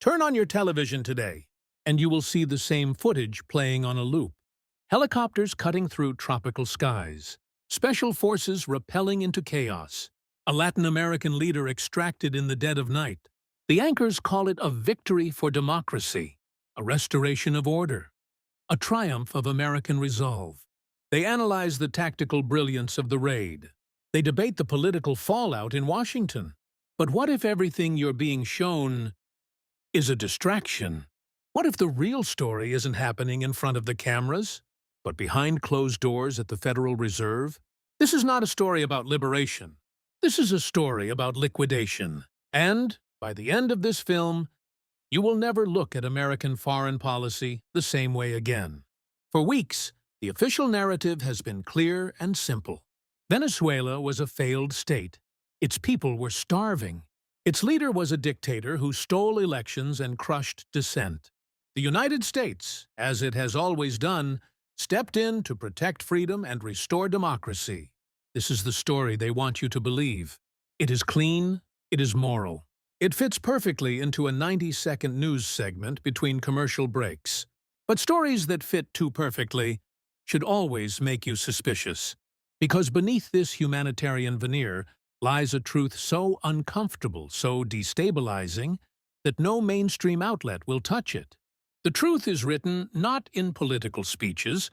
Turn on your television today, and you will see the same footage playing on a loop. Helicopters cutting through tropical skies. Special forces rappelling into chaos. A Latin American leader extracted in the dead of night. The anchors call it a victory for democracy, a restoration of order, a triumph of American resolve. They analyze the tactical brilliance of the raid. They debate the political fallout in Washington. But what if everything you're being shown is a distraction? What if the real story isn't happening in front of the cameras, but behind closed doors at the Federal Reserve? This is not a story about liberation. This is a story about liquidation. And, by the end of this film, you will never look at American foreign policy the same way again. For weeks, the official narrative has been clear and simple. Venezuela was a failed state. Its people were starving. Its leader was a dictator who stole elections and crushed dissent. The United States, as it has always done, stepped in to protect freedom and restore democracy. This is the story they want you to believe. It is clean, it is moral. It fits perfectly into a 90-second news segment between commercial breaks. But stories that fit too perfectly should always make you suspicious. Because beneath this humanitarian veneer lies a truth so uncomfortable, so destabilizing, that no mainstream outlet will touch it. The truth is written not in political speeches,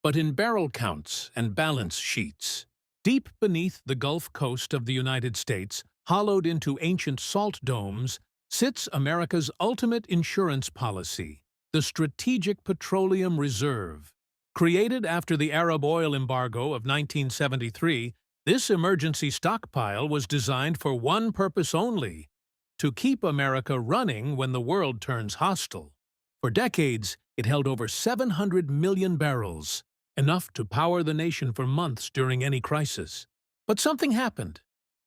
but in barrel counts and balance sheets. Deep beneath the Gulf Coast of the United States, hollowed into ancient salt domes, sits America's ultimate insurance policy, the Strategic Petroleum Reserve. Created after the Arab oil embargo of 1973, this emergency stockpile was designed for one purpose only: to keep America running when the world turns hostile. For decades, it held over 700 million barrels, enough to power the nation for months during any crisis. But something happened.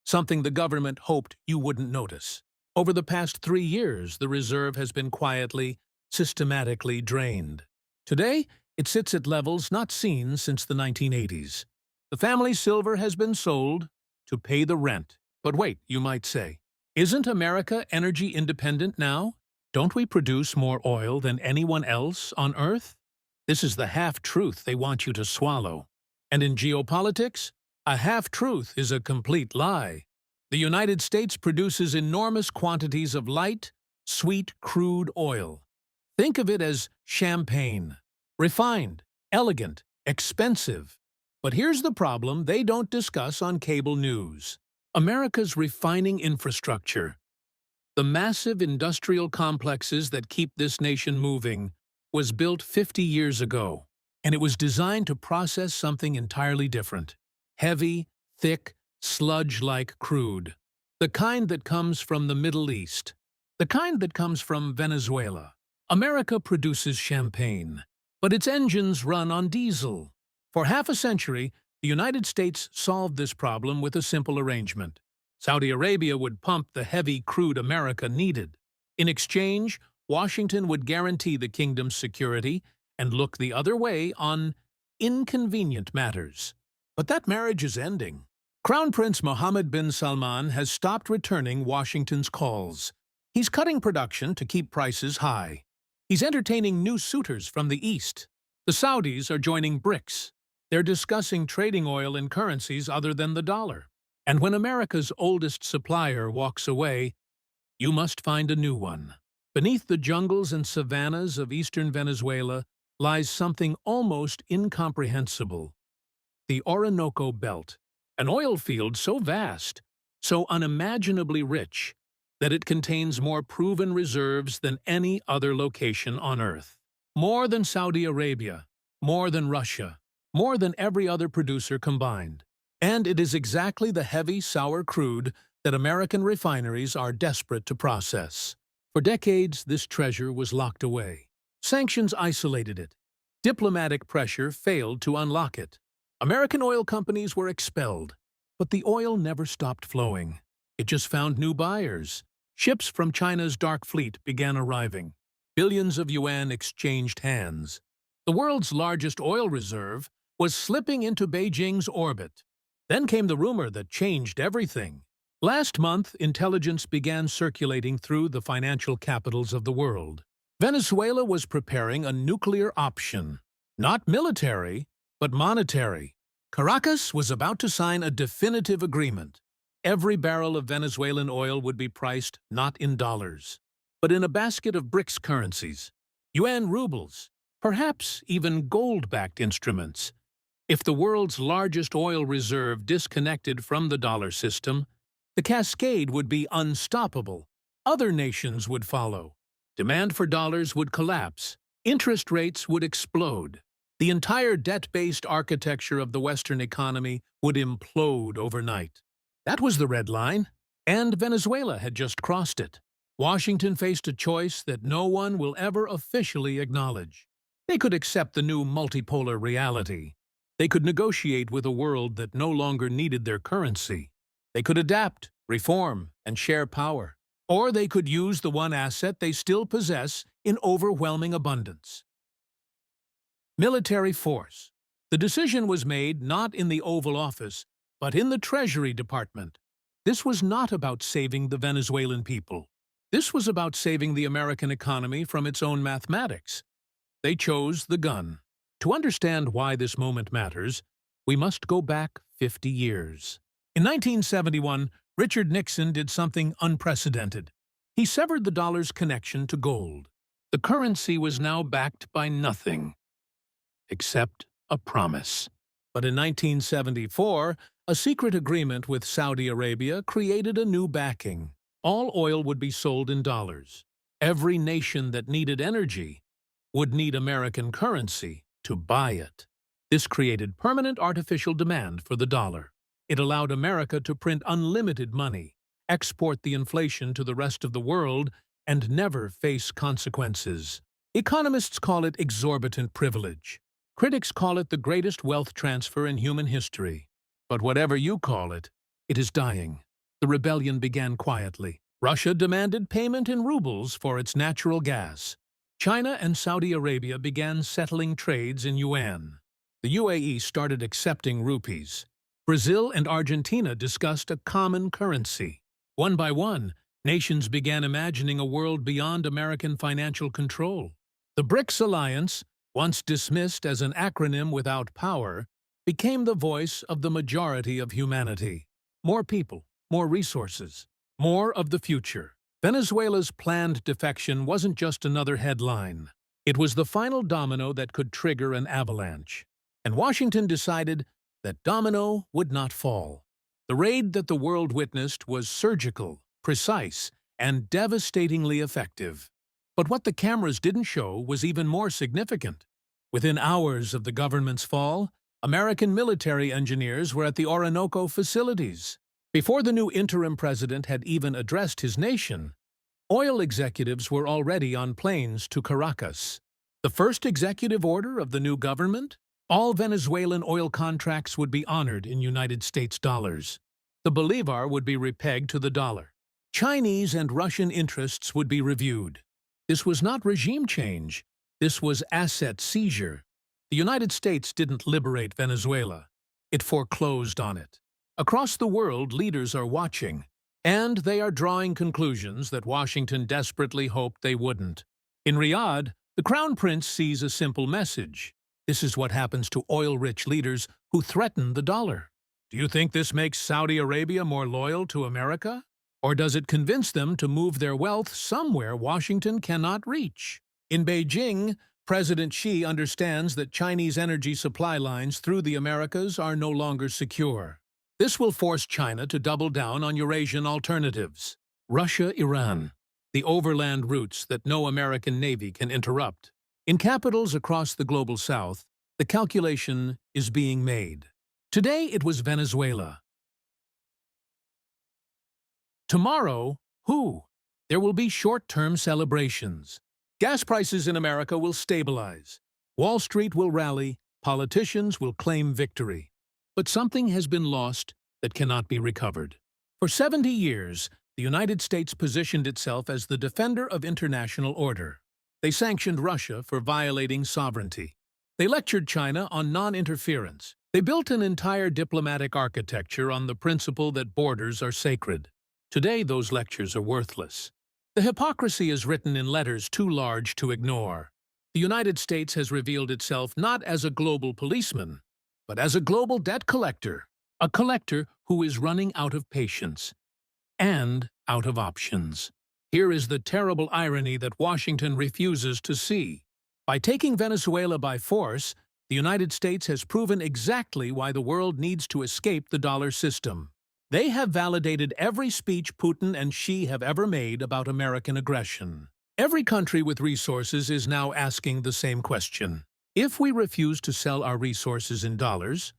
Something the government hoped you wouldn't notice. Over the past 3 years, the reserve has been quietly, systematically drained. Today, it sits at levels not seen since the 1980s. The family silver has been sold to pay the rent. But wait, you might say, isn't America energy independent now? Don't we produce more oil than anyone else on Earth? This is the half-truth they want you to swallow. And in geopolitics, a half-truth is a complete lie. The United States produces enormous quantities of light, sweet crude oil. Think of it as champagne. Refined, elegant, expensive. But here's the problem they don't discuss on cable news. America's refining infrastructure. The massive industrial complexes that keep this nation moving was built 50 years ago, and it was designed to process something entirely different. Heavy, thick, sludge-like crude. The kind that comes from the Middle East. The kind that comes from Venezuela. America produces champagne, but its engines run on diesel. For half a century, the United States solved this problem with a simple arrangement. Saudi Arabia would pump the heavy crude America needed. In exchange, Washington would guarantee the kingdom's security and look the other way on inconvenient matters. But that marriage is ending. Crown Prince Mohammed bin Salman has stopped returning Washington's calls. He's cutting production to keep prices high. He's entertaining new suitors from the East. The Saudis are joining BRICS. They're discussing trading oil in currencies other than the dollar. And when America's oldest supplier walks away, you must find a new one. Beneath the jungles and savannas of eastern Venezuela lies something almost incomprehensible. The Orinoco Belt, an oil field so vast, so unimaginably rich, that it contains more proven reserves than any other location on Earth. More than Saudi Arabia, more than Russia, more than every other producer combined. And it is exactly the heavy, sour crude that American refineries are desperate to process. For decades, this treasure was locked away. Sanctions isolated it. Diplomatic pressure failed to unlock it. American oil companies were expelled, but the oil never stopped flowing. It just found new buyers. Ships from China's dark fleet began arriving. Billions of yuan exchanged hands. The world's largest oil reserve was slipping into Beijing's orbit. Then came the rumor that changed everything. Last month, intelligence began circulating through the financial capitals of the world. Venezuela was preparing a nuclear option. Not military, but monetary. Caracas was about to sign a definitive agreement. Every barrel of Venezuelan oil would be priced not in dollars, but in a basket of BRICS currencies, yuan rubles, perhaps even gold-backed instruments. If the world's largest oil reserve disconnected from the dollar system, the cascade would be unstoppable. Other nations would follow. Demand for dollars would collapse. Interest rates would explode. The entire debt-based architecture of the Western economy would implode overnight. That was the red line, and Venezuela had just crossed it. Washington faced a choice that no one will ever officially acknowledge. They could accept the new multipolar reality. They could negotiate with a world that no longer needed their currency. They could adapt, reform, and share power. Or they could use the one asset they still possess in overwhelming abundance: military force. The decision was made not in the Oval Office, but in the Treasury Department. This was not about saving the Venezuelan people. This was about saving the American economy from its own mathematics. They chose the gun. To understand why this moment matters, we must go back 50 years. In 1971, Richard Nixon did something unprecedented. He severed the dollar's connection to gold. The currency was now backed by nothing except a promise. But in 1974, a secret agreement with Saudi Arabia created a new backing. All oil would be sold in dollars. Every nation that needed energy would need American currency to buy it. This created permanent artificial demand for the dollar. It allowed America to print unlimited money, export the inflation to the rest of the world, and never face consequences. Economists call it exorbitant privilege. Critics call it the greatest wealth transfer in human history. But whatever you call it, it is dying. The rebellion began quietly. Russia demanded payment in rubles for its natural gas. China and Saudi Arabia began settling trades in yuan. The UAE started accepting rupees. Brazil and Argentina discussed a common currency. One by one, nations began imagining a world beyond American financial control. The BRICS alliance, once dismissed as an acronym without power, became the voice of the majority of humanity. More people, more resources, more of the future. Venezuela's planned defection wasn't just another headline. It was the final domino that could trigger an avalanche. And Washington decided that domino would not fall. The raid that the world witnessed was surgical, precise, and devastatingly effective. But what the cameras didn't show was even more significant. Within hours of the government's fall, American military engineers were at the Orinoco facilities. Before the new interim president had even addressed his nation, oil executives were already on planes to Caracas. The first executive order of the new government? All Venezuelan oil contracts would be honored in United States dollars. The bolivar would be repegged to the dollar. Chinese and Russian interests would be reviewed. This was not regime change. This was asset seizure. The United States didn't liberate Venezuela. It foreclosed on it. Across the world, leaders are watching, and they are drawing conclusions that Washington desperately hoped they wouldn't. In Riyadh, the Crown Prince sees a simple message. This is what happens to oil-rich leaders who threaten the dollar. Do you think this makes Saudi Arabia more loyal to America? Or does it convince them to move their wealth somewhere Washington cannot reach? In Beijing, President Xi understands that Chinese energy supply lines through the Americas are no longer secure. This will force China to double down on Eurasian alternatives. Russia-Iran, the overland routes that no American Navy can interrupt. In capitals across the global south, the calculation is being made. Today it was Venezuela. Tomorrow, who? There will be short-term celebrations. Gas prices in America will stabilize. Wall Street will rally. Politicians will claim victory. But something has been lost that cannot be recovered. For 70 years, the United States positioned itself as the defender of international order. They sanctioned Russia for violating sovereignty. They lectured China on non-interference. They built an entire diplomatic architecture on the principle that borders are sacred. Today, those lectures are worthless. The hypocrisy is written in letters too large to ignore. The United States has revealed itself not as a global policeman, but as a global debt collector, a collector who is running out of patience and out of options. Here is the terrible irony that Washington refuses to see. By taking Venezuela by force, the United States has proven exactly why the world needs to escape the dollar system. They have validated every speech Putin and Xi have ever made about American aggression. Every country with resources is now asking the same question. If we refuse to sell our resources in dollars,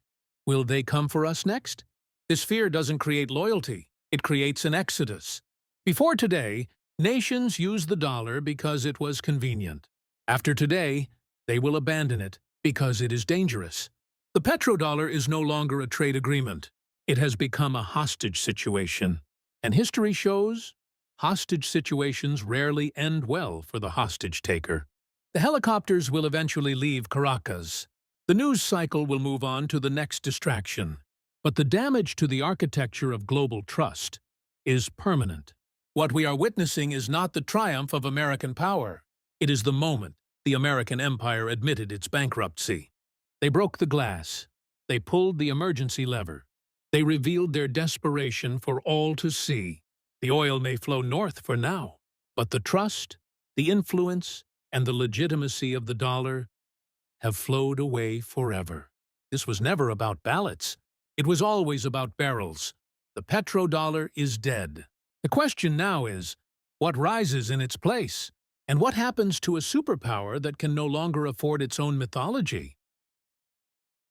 will they come for us next? This fear doesn't create loyalty. It creates an exodus. Before today, nations used the dollar because it was convenient. After today, they will abandon it because it is dangerous. The petrodollar is no longer a trade agreement. It has become a hostage situation. And history shows hostage situations rarely end well for the hostage taker. The helicopters will eventually leave Caracas. The news cycle will move on to the next distraction. But the damage to the architecture of global trust is permanent. What we are witnessing is not the triumph of American power. It is the moment the American empire admitted its bankruptcy. They broke the glass. They pulled the emergency lever. They revealed their desperation for all to see. The oil may flow north for now, but the trust, the influence, and the legitimacy of the dollar have flowed away forever. This was never about ballots. It was always about barrels. The petrodollar is dead. The question now is, what rises in its place? And what happens to a superpower that can no longer afford its own mythology?